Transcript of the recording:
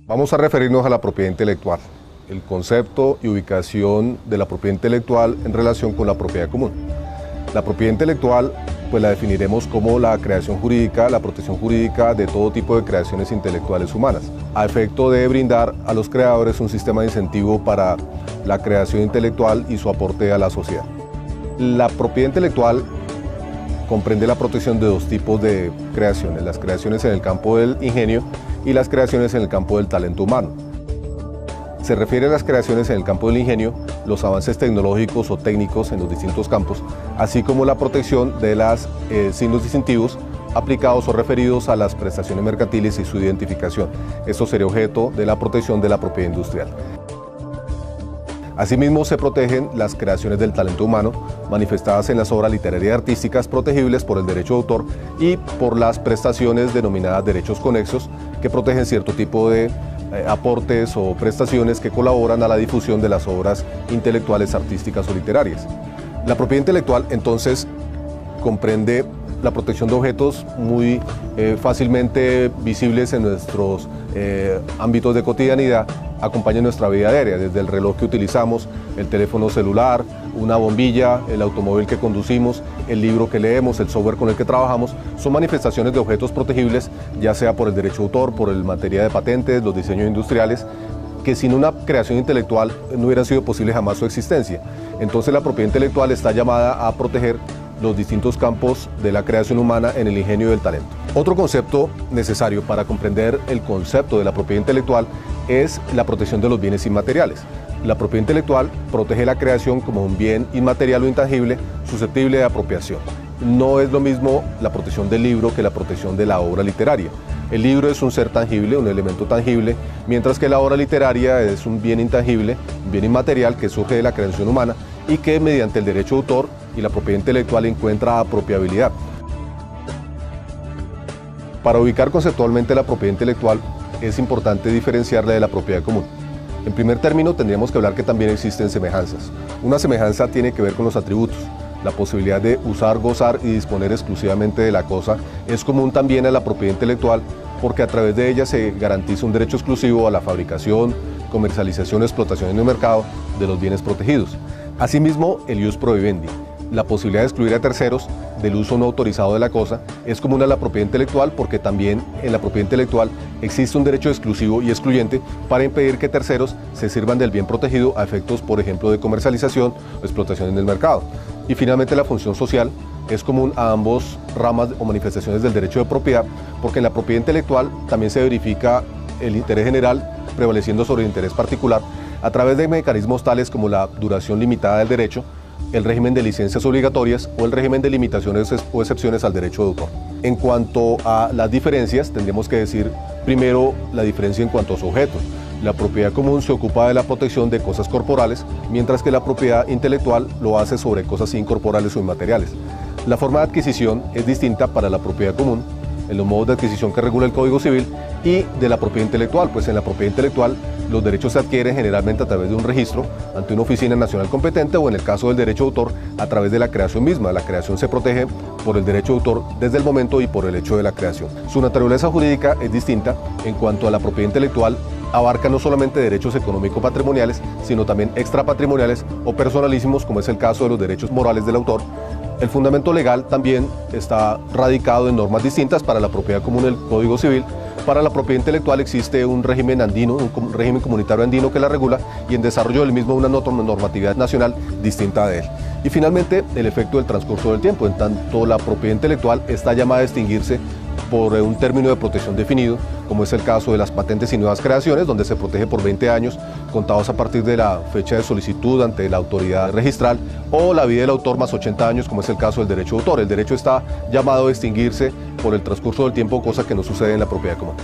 Vamos a referirnos a la propiedad intelectual, el concepto y ubicación de la propiedad intelectual en relación con la propiedad común. La propiedad intelectual pues la definiremos como la creación jurídica, la protección jurídica de todo tipo de creaciones intelectuales humanas, a efecto de brindar a los creadores un sistema de incentivo para la creación intelectual y su aporte a la sociedad. La propiedad intelectual comprende la protección de dos tipos de creaciones, las creaciones en el campo del ingenio y las creaciones en el campo del talento humano. Se refiere a las creaciones en el campo del ingenio, los avances tecnológicos o técnicos en los distintos campos, así como la protección de los signos distintivos aplicados o referidos a las prestaciones mercantiles y su identificación. Esto sería objeto de la protección de la propiedad industrial. Asimismo, se protegen las creaciones del talento humano, manifestadas en las obras literarias y artísticas protegibles por el derecho de autor y por las prestaciones denominadas derechos conexos, que protegen cierto tipo de aportes o prestaciones que colaboran a la difusión de las obras intelectuales, artísticas o literarias. La propiedad intelectual, entonces, comprende la protección de objetos muy fácilmente visibles en nuestros ámbitos de cotidianidad, acompaña nuestra vida diaria, desde el reloj que utilizamos, el teléfono celular, una bombilla, el automóvil que conducimos, el libro que leemos, el software con el que trabajamos, son manifestaciones de objetos protegibles, ya sea por el derecho de autor, por el materia de patentes, los diseños industriales, que sin una creación intelectual no hubiera sido posible jamás su existencia. Entonces la propiedad intelectual está llamada a proteger los distintos campos de la creación humana en el ingenio y el talento. Otro concepto necesario para comprender el concepto de la propiedad intelectual es la protección de los bienes inmateriales. La propiedad intelectual protege la creación como un bien inmaterial o intangible susceptible de apropiación. No es lo mismo la protección del libro que la protección de la obra literaria. El libro es un ser tangible, un elemento tangible, mientras que la obra literaria es un bien intangible, un bien inmaterial que surge de la creación humana y que mediante el derecho de autor y la propiedad intelectual encuentra apropiabilidad. Para ubicar conceptualmente la propiedad intelectual es importante diferenciarla de la propiedad común. En primer término tendríamos que hablar que también existen semejanzas. Una semejanza tiene que ver con los atributos. La posibilidad de usar, gozar y disponer exclusivamente de la cosa es común también a la propiedad intelectual porque a través de ella se garantiza un derecho exclusivo a la fabricación, comercialización, explotación en el mercado de los bienes protegidos. Asimismo, el ius prohibendi, la posibilidad de excluir a terceros del uso no autorizado de la cosa, es común a la propiedad intelectual porque también en la propiedad intelectual existe un derecho exclusivo y excluyente para impedir que terceros se sirvan del bien protegido a efectos, por ejemplo, de comercialización o explotación en el mercado. Y finalmente la función social es común a ambos ramas o manifestaciones del derecho de propiedad porque en la propiedad intelectual también se verifica el interés general prevaleciendo sobre el interés particular a través de mecanismos tales como la duración limitada del derecho, el régimen de licencias obligatorias o el régimen de limitaciones o excepciones al derecho de autor. En cuanto a las diferencias, tendremos que decir primero la diferencia en cuanto a su objeto. La propiedad común se ocupa de la protección de cosas corporales, mientras que la propiedad intelectual lo hace sobre cosas incorporales o inmateriales. La forma de adquisición es distinta para la propiedad común, en los modos de adquisición que regula el Código Civil, y de la propiedad intelectual, pues en la propiedad intelectual los derechos se adquieren generalmente a través de un registro ante una oficina nacional competente o en el caso del derecho de autor a través de la creación misma. La creación se protege por el derecho de autor desde el momento y por el hecho de la creación. Su naturaleza jurídica es distinta en cuanto a la propiedad intelectual. Abarca no solamente derechos económico-patrimoniales, sino también extrapatrimoniales o personalísimos, como es el caso de los derechos morales del autor. El fundamento legal también está radicado en normas distintas para la propiedad común del Código Civil. Para la propiedad intelectual existe un régimen andino, un régimen comunitario andino que la regula y en desarrollo del mismo una normatividad nacional distinta de él. Y finalmente, el efecto del transcurso del tiempo, en tanto la propiedad intelectual está llamada a distinguirse por un término de protección definido, como es el caso de las patentes y nuevas creaciones, donde se protege por 20 años, contados a partir de la fecha de solicitud ante la autoridad registral, o la vida del autor más 80 años, como es el caso del derecho de autor. El derecho está llamado a distinguirse por el transcurso del tiempo, cosa que no sucede en la propiedad común.